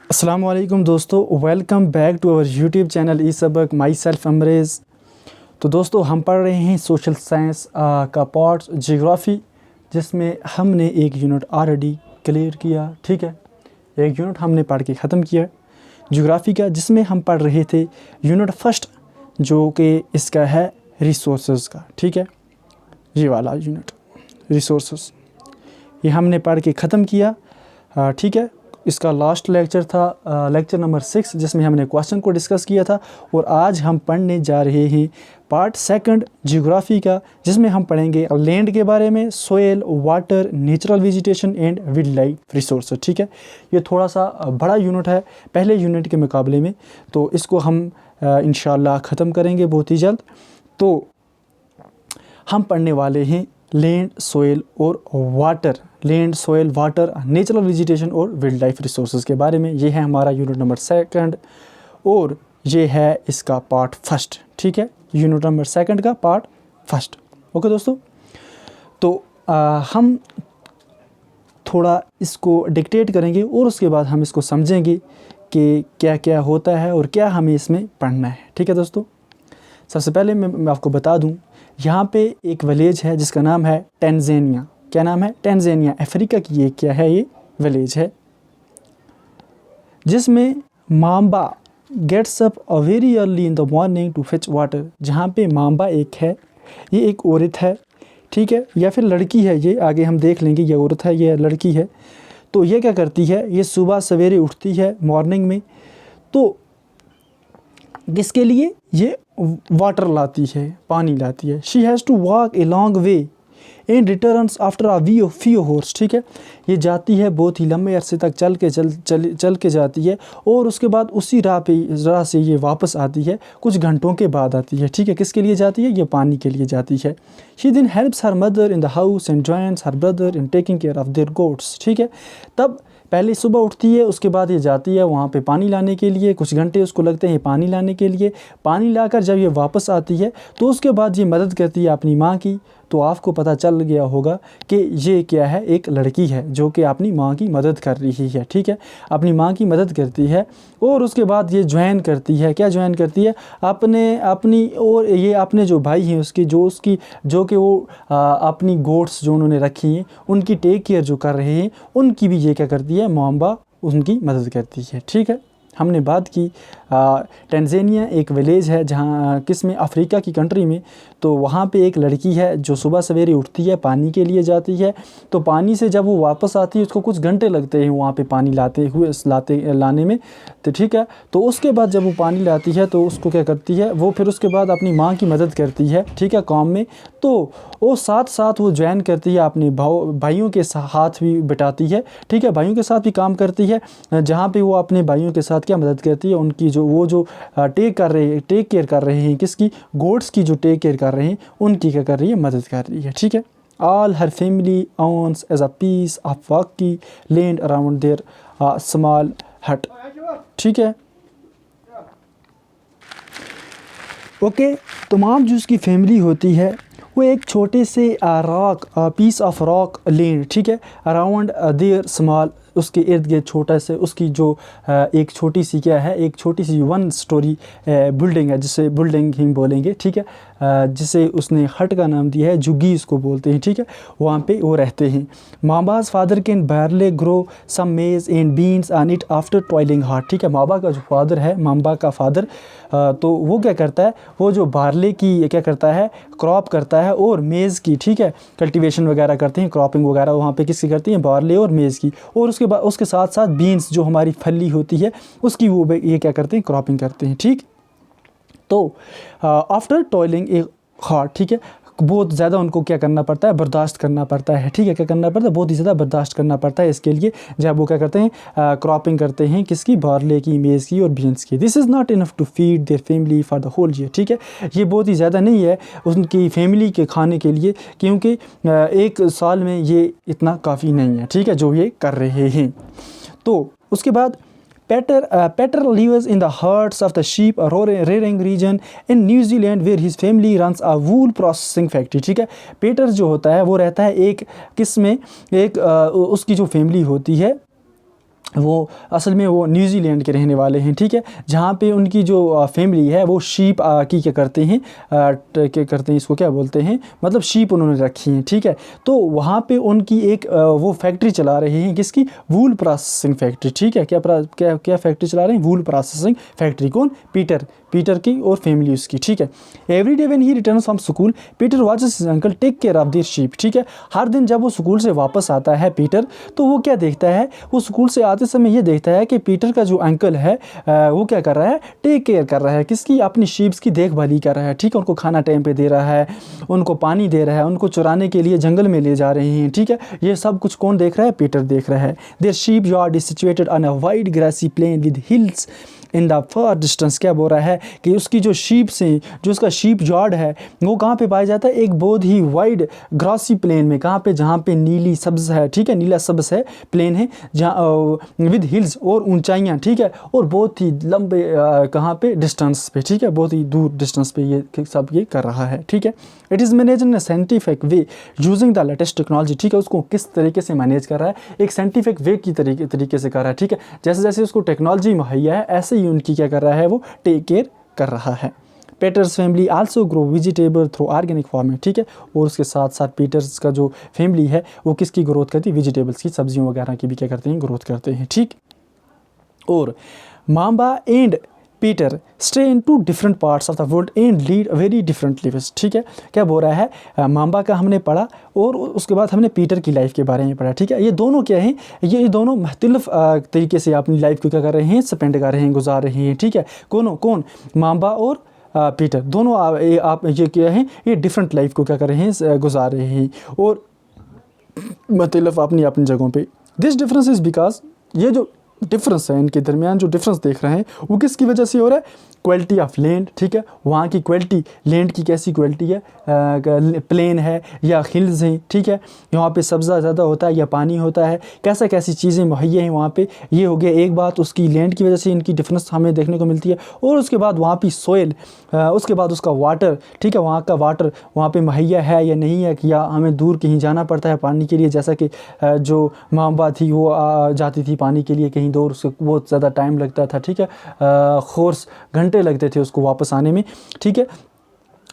अस्सलामु अलैकुम दोस्तों, welcome back to our YouTube channel E Sabak. Myself Amrez. तो दोस्तों, हम पढ़ रहे हैं सोशल साइंस का पार्ट्स जियोग्राफ़ी, जिसमें हमने एक यूनिट ऑलरेडी क्लियर किया। ठीक है, एक यूनिट हमने पढ़ के ख़त्म किया जियोग्राफ़ी का, जिसमें हम पढ़ रहे थे यूनिट फर्स्ट, जो कि इसका है रिसोर्सेज का। ठीक है, ये वाला यूनिट रिसोर्सेज, ये हमने पढ़ के ख़त्म किया। ठीक है, इसका लास्ट लेक्चर था लेक्चर नंबर 6, जिसमें हमने क्वेश्चन को डिस्कस किया था। और आज हम पढ़ने जा रहे हैं पार्ट सेकंड जियोग्राफ़ी का, जिसमें हम पढ़ेंगे लैंड के बारे में, soil, water, natural vegetation and wild life resource. ठीक है, ये थोड़ा सा बड़ा यूनिट है पहले यूनिट के मुकाबले में, तो इसको हम इंशाल्लाह ख़त्म करेंगे बहुत ही जल्द। तो हम पढ़ने वाले हैं लैंड, सोयल और water, land, soil, water, natural vegetation और वाइल्ड लाइफ रिसोर्सेज के बारे में। ये है हमारा यूनिट नंबर सेकंड और ये है इसका पार्ट फर्स्ट। ठीक है, यूनिट नंबर सेकंड का पार्ट फर्स्ट। ओके दोस्तों, तो हम थोड़ा इसको डिक्टेट करेंगे और उसके बाद हम इसको समझेंगे कि क्या क्या होता है और क्या हमें इसमें पढ़ना है। ठीक है दोस्तों, सबसे पहले मैं आपको बता दूं, यहाँ पे एक विलेज है जिसका नाम है टैंज़ानिया। क्या नाम है? टैंज़ानिया। अफ्रीका की ये क्या है? ये विलेज है, जिसमें Mamba gets up a very early in the morning to fetch water. जहाँ पे माम्बा एक है, ये एक औरत है, ठीक है, या फिर लड़की है, ये आगे हम देख लेंगे। ये औरत है, ये लड़की है। तो ये क्या करती है? ये सुबह सवेरे उठती है मॉर्निंग में, तो किसके लिए? ये वाटर लाती है, पानी लाती है। She has to walk a long way and returns after a few hours. ठीक है, ये जाती है बहुत ही लंबे अरसे तक चल के जाती है, और उसके बाद उसी राह से ये वापस आती है, कुछ घंटों के बाद आती है। ठीक है, किसके लिए जाती है? ये पानी के लिए जाती है। She then helps her mother in the house and joins her brother in taking care of their goats. ठीक है, तब पहले सुबह उठती है, उसके बाद ये जाती है वहाँ पे पानी लाने के लिए। कुछ घंटे उसको लगते हैं पानी लाने के लिए। पानी लाकर जब ये वापस आती है, तो उसके बाद ये मदद करती है अपनी माँ की। तो आपको पता चल गया होगा कि ये क्या है? एक लड़की है जो कि अपनी माँ की मदद कर रही है। ठीक है, अपनी माँ की मदद करती है, और उसके बाद ये ज्वाइन करती है। क्या ज्वाइन करती है? अपनी और ये अपने जो भाई हैं उसकी, जो कि वो अपनी गोट्स जो उन्होंने रखी हैं, उनकी टेक केयर जो कर रहे हैं, उनकी भी ये क्या करती है? माम्बा उनकी मदद करती है। ठीक है, हमने बात की टैंज़ानिया एक विलेज है, जहाँ किसमें? अफ्रीका की कंट्री में। तो वहाँ पे एक लड़की है जो सुबह सवेरे उठती है, पानी के लिए जाती है। तो पानी से जब वो वापस आती है, उसको कुछ घंटे लगते हैं वहाँ पे पानी लाने में। तो ठीक है, तो उसके बाद जब वो पानी लाती है, तो उसको क्या करती है? वो फिर उसके बाद अपनी माँ की मदद करती है। ठीक है, काम में। तो वो साथ साथ वो ज्वाइन करती है, अपने भाइयों के हाथ भी बटाती है। ठीक है, भाइयों के साथ भी काम करती है, जहाँ पे वो अपने भाइयों के साथ क्या मदद करती है? उनकी जो टेक केयर कर रहे हैं, किसकी? गोट्स की जो टेक केयर कर रहे हैं, उनकी क्या कर रही है? मदद कर रही है। ठीक है, all her family owns each a piece of rocky land around their small hut. ठीक है, ओके। तमाम जो उसकी फैमिली होती है, वो एक छोटे से पीस ऑफ रॉक लैंड, ठीक है, अराउंड देयर स्मॉल, उसके इर्द गिर्द छोटा से उसकी जो एक छोटी सी क्या है? एक छोटी सी 1 स्टोरी बिल्डिंग है, जिसे बिल्डिंग ही बोलेंगे। ठीक है, जिसे उसने हट का नाम दिया है, झुग्गी इसको बोलते हैं। ठीक है, वहाँ पे वो रहते हैं। माम्बाज फादर कैन बारले ग्रो सम मेज and beans on it after toiling hard. ठीक है, माम्बा का जो फादर है, माम्बा का फादर, तो वो क्या करता है? वो जो बारले की क्या करता है? क्रॉप करता है, और मेज़ की, ठीक है, कल्टीवेशन वगैरह करते हैं, क्रॉपिंग वगैरह वहाँ पे किसकी करती हैं? बारले और मेज़ की। और उसके साथ साथ बीन्स, जो हमारी फली होती है, उसकी वो ये क्या करते हैं? क्रॉपिंग करते हैं। ठीक, तो आफ्टर टॉयलिंग ए हार्ड, ठीक है, बहुत ज़्यादा उनको क्या करना पड़ता है? बर्दाश्त करना पड़ता है। ठीक है, क्या करना पड़ता है? बहुत ही ज़्यादा बर्दाश्त करना पड़ता है इसके लिए, जब वो क्या करते हैं? क्रॉपिंग करते हैं, किसकी? बारले की, मेज़ की और बीन्स की। This is not enough to feed their family for the whole year. ठीक है, ये बहुत ही ज़्यादा नहीं है उनकी फैमिली के खाने के लिए, क्योंकि एक साल में ये इतना काफ़ी नहीं है। ठीक है, जो ये कर रहे हैं। तो उसके बाद Peter lives in the herds of the sheep rearing region in New Zealand where his family runs a wool processing factory। ठीक है, पेटर जो होता है वो रहता है एक किस में? एक उसकी जो फैमिली होती है वो असल में वो न्यूजीलैंड के रहने वाले हैं, ठीक है। जहाँ पे उनकी जो फैमिली है वो शीप की क्या करते हैं, क्या करते हैं, इसको क्या बोलते हैं, मतलब शीप उन्होंने रखी हैं, ठीक है। तो वहाँ पे उनकी एक वो फैक्ट्री चला रहे हैं, किसकी, वूल प्रोसेसिंग फैक्ट्री, ठीक है। क्या फैक्ट्री चला रहे हैं, वूल प्रोसेसिंग फैक्ट्री। कौन, पीटर की और फैमिली उसकी, ठीक है। Every day when he returns from school Peter watches his uncle take care of their sheep, ठीक है। हर दिन जब वो स्कूल से वापस आता है पीटर, तो वो क्या देखता है, वो स्कूल से आते समय ये देखता है कि पीटर का जो अंकल है वो क्या कर रहा है, टेक केयर कर रहा है, किसकी, अपनी शीप्स की देखभाली कर रहा है, ठीक है। उनको खाना टाइम पे दे रहा है, उनको पानी दे रहा है, उनको चुराने के लिए जंगल में ले जा रहे हैं, ठीक है। ये सब कुछ कौन देख रहा है, पीटर देख रहा है। Their sheep yard is situated on a wide grassy plain with hills in the far distance. क्या बोल रहा है कि उसकी जो शीप्स हैं, जो उसका शीप यार्ड है, वो कहाँ पे पाया जाता है, एक बहुत ही वाइड ग्रासी प्लेन में, कहाँ पे, जहाँ पे नीली सब्ज़ है, ठीक है, नीला सब्ज़ है, प्लेन है, जहाँ विद हिल्स और ऊंचाइयाँ, ठीक है, और बहुत ही लंबे कहाँ पे, डिस्टेंस पे, ठीक है, बहुत ही दूर डिस्टेंस पे ये सब ये कर रहा है, ठीक है। It is manage in scientific way using the latest technology, ठीक है। उसको किस तरीके से मैनेज कर रहा है, एक साइंटिफिक वे की तरीके से कर रहा है, ठीक है। जैसे जैसे उसको टेक्नोलॉजी मुहैया है, ऐसे ही उनकी क्या कर रहा है, वो टेक केयर कर रहा है। Peter's family also grow vegetable through organic farming, ठीक है। और उसके साथ साथ पीटर्स का जो फैमिली है वो किसकी ग्रोथ करती है, वेजिटेबल्स की, सब्जियों वगैरह की भी क्या करते हैं, ग्रोथ करते हैं, ठीक। और Mamba and Peter stay in two different parts of the world and lead very different lives, ठीक है। क्या बोल रहा है, माम्बा का हमने पढ़ा और उसके बाद हमने पीटर की लाइफ के बारे में पढ़ा, ठीक है। ये दोनों क्या हैं, ये दोनों मुख्तलिफ तरीके से अपनी लाइफ को क्या कर रहे हैं, स्पेंड कर रहे हैं, गुजार रहे हैं, ठीक है। कौन, माम्बा और पीटर दोनों आप ये क्या हैं, ये डिफरेंट लाइफ को क्या कर रहे हैं, गुजार रहे हैं, और मुख्तलिफ अपनी अपनी जगहों पे। दिस डिफरेंस इज़ बिकॉज, ये जो डिफरेंस है इनके दरमियान, जो डिफरेंस देख रहे हैं, वो किसकी वजह से हो रहा है, क्वालिटी ऑफ लैंड, ठीक है। वहाँ की क्वालिटी, लैंड की कैसी क्वालिटी है, प्लेन है या हिल्स हैं, ठीक है। यहाँ पे सब्ज़ा ज़्यादा होता है या पानी होता है, कैसी चीज़ें मुहैया हैं वहाँ पे, ये हो गया एक बात। उसकी लैंड की वजह से इनकी डिफरेंस हमें देखने को मिलती है। और उसके बाद वहाँ की सोइल, उसके बाद उसका वाटर, ठीक है, वहाँ का वाटर वहाँ पे मुहैया है या नहीं है, या हमें दूर कहीं जाना पड़ता है पानी के लिए, जैसा कि जो माम्बा थी वो जाती थी पानी के लिए कहीं दूर, उसको बहुत ज़्यादा टाइम लगता था, ठीक है, कोर्स घंटे लगते थे उसको वापस आने में, ठीक है।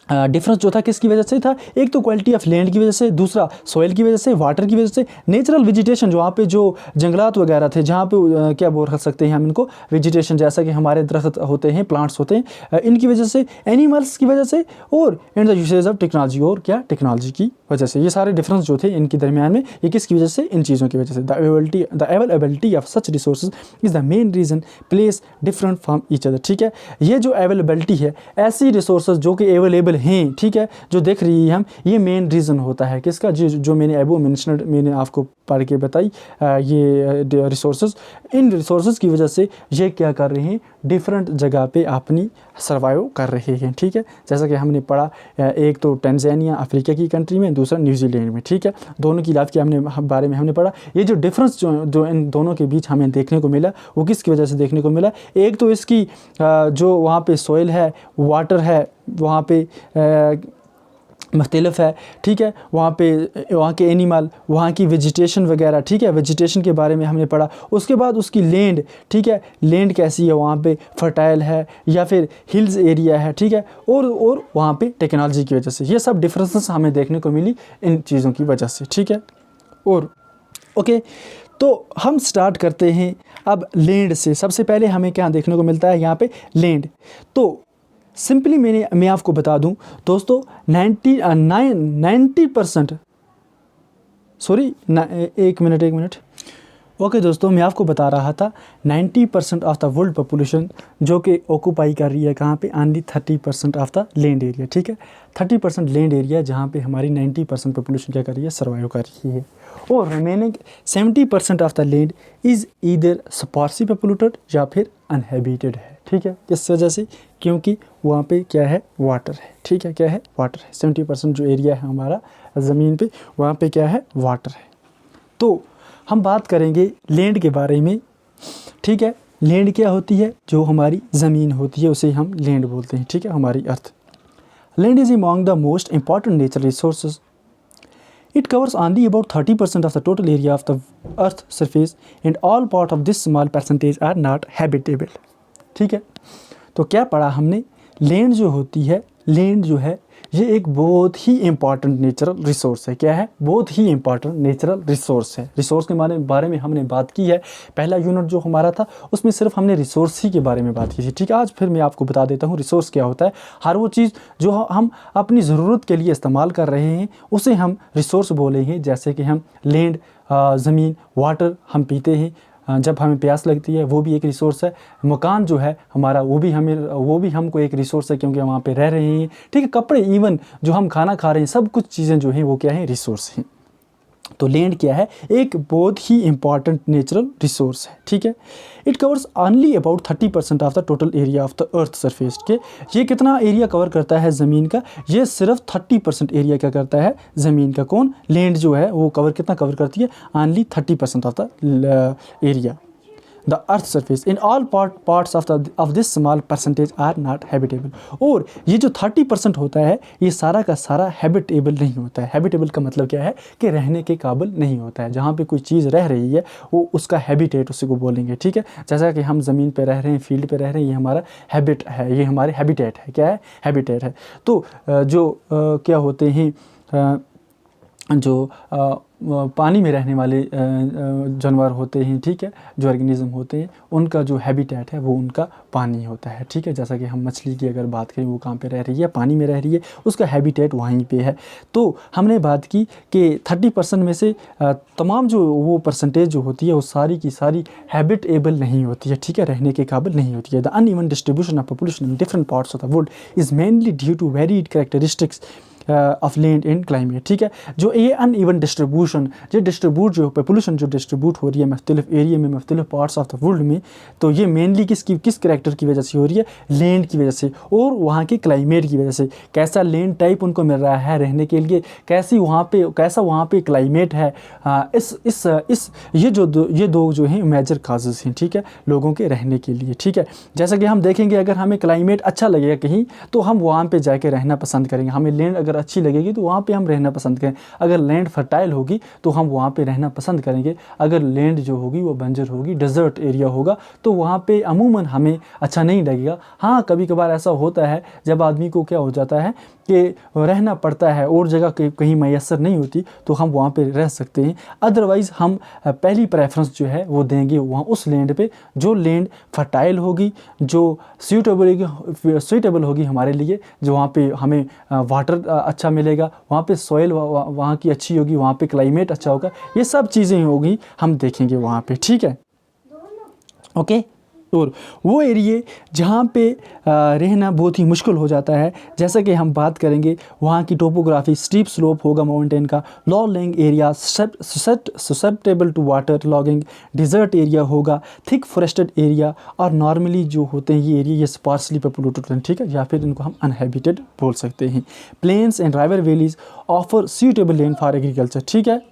डिफरेंस जो था किसकी वजह से था, एक तो क्वालिटी ऑफ लैंड की वजह से, दूसरा सॉइल की वजह से, वाटर की वजह से, नेचुरल वेजिटेशन, जो वहाँ पे जो जंगलात वगैरह थे, जहाँ पे क्या बोल सकते हैं हम इनको, वेजिटेशन, जैसा कि हमारे दरख्त होते हैं, प्लांट्स होते हैं, इनकी वजह से, एनिमल्स की वजह से, और in the usage of technology, और क्या, टेक्नोलॉजी की वजह से। ये सारे डिफरेंस जो थे इनके दरमियान में, ये किसकी वजह से, इन चीज़ों की वजह से। The availability of such resource is the main reason place different from each other, ठीक है। ये जो अवेलेबिलिटी है, ऐसी रिसोर्स जो कि अवेलेबल हैं, ठीक है, जो देख रही है हम, ये मेन रीज़न होता है किसका, जो मैंने अबू मेंशनड, मैंने आपको पढ़ के बताई, ये रिसोर्स, इन रिसोर्स की वजह से ये क्या कर रहे हैं, डिफरेंट जगह पे अपनी सर्वाइव कर रहे हैं, ठीक है। जैसा कि हमने पढ़ा, एक तो टंजानिया अफ्रीका की कंट्री में, दूसरा न्यूजीलैंड में, ठीक है। दोनों की लाइफ के बारे में हमने पढ़ा। ये जो डिफरेंस जो इन दोनों के बीच हमें देखने को मिला, वो किसकी वजह से देखने को मिला, एक तो इसकी जो वहाँ पे सॉइल है, वाटर है, वहाँ पे मुख्तलिफ है, ठीक है। वहाँ के एनिमल, वहाँ की वेजिटेशन वगैरह, ठीक है, वेजिटेशन के बारे में हमने पढ़ा। उसके बाद उसकी लैंड, ठीक है, लैंड कैसी है, वहाँ पे फर्टाइल है या फिर हिल्स एरिया है, ठीक है, और वहाँ पे टेक्नोलॉजी की वजह से, ये सब डिफरेंसेस हमें देखने को मिली इन चीज़ों की वजह से, ठीक है। और ओके, तो हम स्टार्ट करते हैं अब लैंड से। सबसे पहले हमें क्या देखने को मिलता है यहाँ पे, लैंड। तो सिंपली मैं आपको बता दूं दोस्तों, 90% सॉरी, एक मिनट। ओके दोस्तों, मैं आपको बता रहा था 90% ऑफ द वर्ल्ड पॉपुलेशन जो कि ऑक्यूपाई कर रही है कहाँ पे, only 30% of the land area, ठीक है। 30% लैंड एरिया जहाँ पे हमारी 90% पॉपुलेशन क्या कर रही है, सर्वाइव कर रही है। और remaining 70% of the land is either sparsely populated या फिर अनहैबिटेड है, ठीक है। इस वजह से, क्योंकि वहाँ पे क्या है, वाटर है, ठीक है, क्या है, वाटर है। 70% जो एरिया है हमारा ज़मीन पे, वहाँ पे क्या है, वाटर है। तो हम बात करेंगे लैंड के बारे में, ठीक है। लैंड क्या होती है, जो हमारी ज़मीन होती है उसे हम लैंड बोलते हैं, ठीक है, हमारी earth. Land is among the most important natural resources It covers only about 30% of the total area of the earth surface and all part of this small percentage are not habitable. ठीक है, तो क्या पढ़ा हमने? Land जो होती है, land जो है ये एक बहुत ही इंपॉर्टेंट नेचुरल रिसोर्स है। क्या है? बहुत ही इंपॉर्टेंट नेचुरल रिसोर्स है। रिसोर्स के बारे में हमने बात की है। पहला यूनिट जो हमारा था उसमें सिर्फ हमने रिसोर्स ही के बारे में बात की थी। ठीक है, आज फिर मैं आपको बता देता हूँ रिसोर्स क्या होता है। हर वो चीज़ जो हम अपनी ज़रूरत के लिए इस्तेमाल कर रहे हैं उसे हम रिसोर्स बोलेंगे। जैसे कि हम लैंड, ज़मीन, वाटर हम पीते हैं, जब हमें प्यास लगती है वो भी एक रिसोर्स है। मकान जो है हमारा वो भी हमको एक रिसोर्स है क्योंकि हम वहाँ पे रह रहे हैं। ठीक है, कपड़े, इवन जो हम खाना खा रहे हैं, सब कुछ चीज़ें जो हैं वो क्या है? रिसोर्स हैं। तो लैंड क्या है? एक बहुत ही इंपॉर्टेंट नेचुरल रिसोर्स है। ठीक है, it covers only about 30% of the total area of the earth surface के। ये कितना एरिया कवर करता है ज़मीन का? ये सिर्फ 30% एरिया क्या करता है? ज़मीन का। कौन? लैंड जो है वो कितना कवर करती है? Only 30% of the area the earth surface in all parts of this small percentage are not habitable. और ये जो 30% होता है ये सारा का सारा हैबिटेबल नहीं होता है। हैबिटेबल का मतलब क्या है? कि रहने के काबिल नहीं होता है। जहाँ पे कोई चीज़ रह रही है वो उसका हैबिटेट उसी को बोलेंगे। ठीक है, जैसा कि हम ज़मीन पे रह रहे हैं, फील्ड पे रह रहे हैं, ये हमारा हैबिट है, ये हमारे हैबिटेट है। क्या है? हैबिटेट है। तो क्या होते हैं जो पानी में रहने वाले जानवर होते हैं, ठीक है, जो ऑर्गेनिज्म होते हैं, उनका जो हैबिटेट है वो उनका पानी होता है। ठीक है, जैसा कि हम मछली की अगर बात करें, वो कहाँ पे रह रही है? पानी में रह रही है, उसका हैबिटेट वहीं पे है। तो हमने बात की कि 30% में से तमाम जो वो परसेंटेज जो होती है वो सारी की सारी हैबिटेबल नहीं होती है। ठीक है, रहने के काबिल नहीं होती है। The uneven distribution of population in different parts of the world is mainly due to varied characteristics of land and climate. ठीक है, जो ये अनइवन डिस्ट्रीब्यूशन, जो पॉपुलेशन जो डिस्ट्रीब्यूट हो रही है मुख्तलिफ एरिया में, मुख्तलिफ पार्ट्स ऑफ द वर्ल्ड में, तो ये मेनली किस करैक्टर की वजह से हो रही है? लैंड की वजह से और वहाँ के क्लाइमेट की वजह से। कैसा लैंड टाइप उनको मिल रहा है रहने के लिए, कैसा वहाँ पे क्लाइमेट है। ये दो जो हैं मेजर काजेज़ हैं। ठीक है, लोगों के रहने के लिए। ठीक है, जैसा कि हम देखेंगे अगर हमें क्लाइमेट अच्छा लगेगा कहीं तो हम वहाँ पे जाके रहना पसंद करेंगे। हमें लैंड अगर अच्छी लगेगी तो वहाँ पे हम रहना पसंद करें। अगर लैंड फर्टाइल होगी तो हम वहाँ पे रहना पसंद करेंगे। अगर लैंड जो होगी वो बंजर होगी, डेजर्ट एरिया होगा, तो वहाँ पे अमूमन हमें अच्छा नहीं लगेगा। हाँ, कभी कभार ऐसा होता है जब आदमी को क्या हो जाता है कि रहना पड़ता है और जगह कहीं मैसर नहीं होती तो हम वहाँ पे रह सकते हैं। अदरवाइज़ हम पहली प्रेफरेंस जो है वो देंगे वहाँ उस लैंड पे जो लैंड फर्टाइल होगी, जो सूटेबल होगी हमारे लिए, जो वहाँ पे हमें वाटर अच्छा मिलेगा, वहाँ पे सॉइल वहाँ की अच्छी होगी, वहाँ पे क्लाइमेट अच्छा होगा। ये सब चीज़ें होगी हम देखेंगे वहाँ पे। ठीक है, ओके। और वो एरिया जहाँ पे रहना बहुत ही मुश्किल हो जाता है, जैसा कि हम बात करेंगे वहाँ की टोपोग्राफी, स्टीप स्लोप होगा माउंटेन का, low land area susceptible to water logging, desert area होगा, थिक फॉरेस्टेड एरिया, और नॉर्मली जो होते हैं ये एरिया ये स्पार्सली पॉपुलेटेड हैं। ठीक है, या फिर इनको हम अनहैबिटेड बोल सकते हैं। Plains and river valleys offer suitable land for agriculture. ठीक है,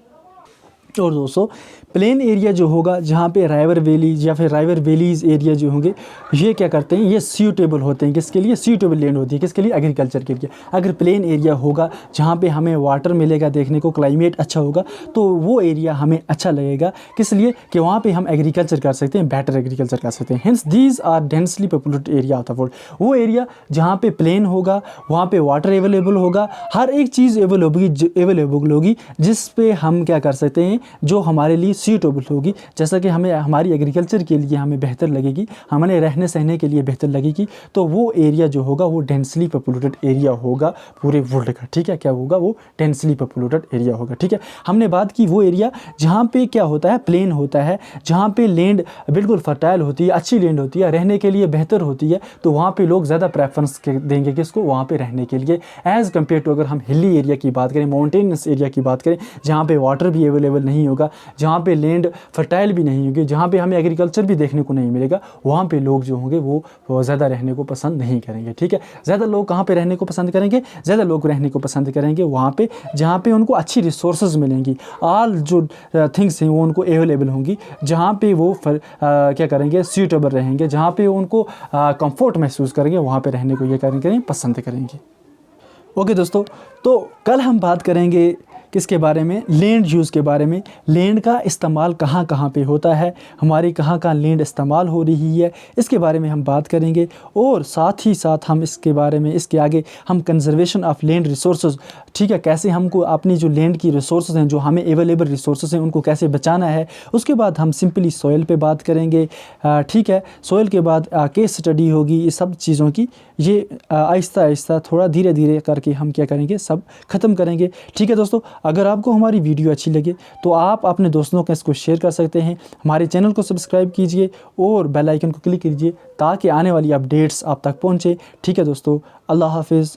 और दोस्तों प्लेन एरिया जो होगा जहाँ पे राइवर वैलीज या फिर राइवर वैलीज एरिया जो होंगे ये क्या करते हैं? ये सूटेबल होते हैं। किसके लिए? सूटेबल लैंड होती है। किसके लिए? एग्रीकल्चर के लिए। अगर प्लेन एरिया होगा जहाँ पे हमें वाटर मिलेगा देखने को, क्लाइमेट अच्छा होगा, तो वो एरिया हमें अच्छा लगेगा। किस लिए? कि वहाँ पे हम एग्रीकल्चर कर सकते हैं, बेटर एग्रीकल्चर कर सकते हैं। Hence these are densely populated area of the world. वो एरिया जहाँ पे प्लेन होगा, वहाँ पे वाटर अवेलेबल होगा, हर एक चीज़ अवेलेबल होगी जिस पे हम क्या कर सकते हैं, जो हमारे लिए सूटेबल होगी। जैसा कि हमें हमारी एग्रीकल्चर के लिए हमें बेहतर लगेगी, हमें रहने सहने के लिए बेहतर लगेगी, तो वो एरिया जो होगा वो डेंसली पॉपुलेटेड एरिया होगा पूरे वर्ल्ड का। ठीक है, क्या होगा? वो डेंसली पॉपुलेटेड एरिया होगा। ठीक है, हमने बात की वो एरिया जहाँ पे क्या होता है? प्लेन होता है, जहाँ पे लैंड बिल्कुल फर्टाइल होती है, अच्छी लैंड होती है, रहने के लिए बेहतर होती है, तो वहाँ पे लोग ज़्यादा प्रेफरेंस देंगे किसको? वहाँ पे रहने के लिए, एज़ कम्पेयर टू अगर हम हिली एरिया की बात करें, माउंटेनस एरिया की बात करें, जहाँ पे वाटर भी अवेलेबल नहीं होगा, जहाँ पे लैंड फर्टाइल भी नहीं होगी, जहाँ पे हमें एग्रीकल्चर भी देखने को नहीं मिलेगा, वहाँ पे लोग जो होंगे वो ज़्यादा रहने को पसंद नहीं करेंगे। ठीक है, ज़्यादा लोग कहाँ पे रहने को पसंद करेंगे? ज़्यादा लोग रहने को पसंद करेंगे वहाँ पे जहाँ पे उनको अच्छी रिसोर्सेज मिलेंगी, ऑल जो थिंग्स हैं वो उनको अवेलेबल होंगी, जहाँ पे वो क्या करेंगे? सूटेबल रहेंगे, जहाँ पे उनको कंफर्ट महसूस करेंगे, वहाँ पे रहने को ये करेंगे पसंद करेंगे। ओके दोस्तों, तो कल हम बात करेंगे किसके बारे में, लैंड यूज़ के बारे में, लैंड का इस्तेमाल कहाँ कहाँ पे होता है, हमारी कहाँ कहाँ लैंड इस्तेमाल हो रही है, इसके बारे में हम बात करेंगे। और साथ ही साथ हम इसके बारे में, इसके आगे हम कंजर्वेशन ऑफ लैंड रिसोर्सेज, ठीक है, कैसे हमको अपनी जो लैंड की रिसोर्सेज हैं, जो हमें अवेलेबल रिसोर्सेज हैं, उनको कैसे बचाना है। उसके बाद हम सिंपली सॉइल पे बात करेंगे, ठीक है। सॉइल के बाद केस स्टडी होगी, ये सब चीज़ों की, ये आहिस्ता आहिस्ता थोड़ा धीरे धीरे करके हम क्या करेंगे, सब ख़त्म करेंगे। ठीक है दोस्तों, अगर आपको हमारी वीडियो अच्छी लगे तो आप अपने दोस्तों के इसको शेयर कर सकते हैं। हमारे चैनल को सब्सक्राइब कीजिए और बेल आइकन को क्लिक कीजिए ताकि आने वाली अपडेट्स आप तक पहुँचे। ठीक है दोस्तों, अल्लाह हाफिज़।